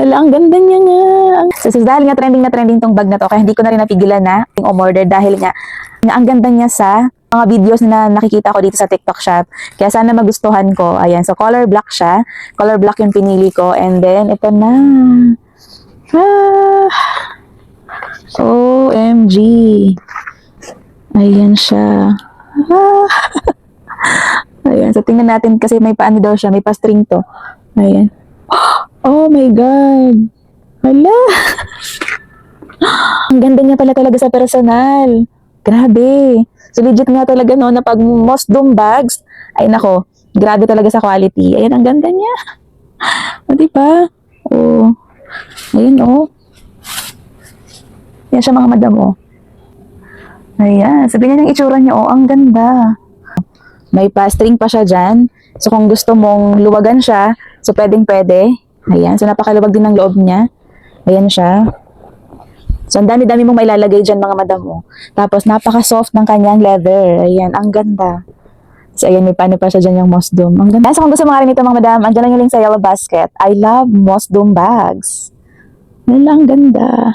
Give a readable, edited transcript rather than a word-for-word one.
Hala, ang ganda niya nga. So, dahil nga trending na trending tong bag na to, kaya hindi ko na rin napigilan na umorder dahil nga ang ganda niya sa mga videos na nakikita ko dito sa TikTok shop. Kaya sana magustuhan ko. Ayan, so color black siya. Color black yung pinili ko. And then, ito na. Ah, OMG. Ayan siya. Ah. Ayan, so tingnan natin kasi may paano daw siya, may pa-string to. Ayan. Oh my God. Hala. Ang ganda niya pala talaga sa personal. Grabe. So legit nga talaga no, na pag Mosdom bags, ay nako, grabe talaga sa quality. Ayan, ang ganda niya. O, diba? Oh. Ayan, oh. Yan siya mga madam, oh. Ayan. Sabihin niya yung itsura niya, oh, ang ganda. May pa-string pa siya dyan. So, kung gusto mong luwagan siya, so pwedeng-pwede. Ayan. So, napakaluwag din ng loob niya. Ayan siya. So, ang dami-dami mong mailalagay dyan, mga madam mo. Tapos, napaka-soft ng kanyang leather. Ayan. Ang ganda. So, ayan. May paano pa siya dyan yung Mosdom. Ang ganda. So, kung gusto mga rin ito, mga madam, andyan lang yung link sa Yellow Basket. I love Mosdom bags. Ang ganda.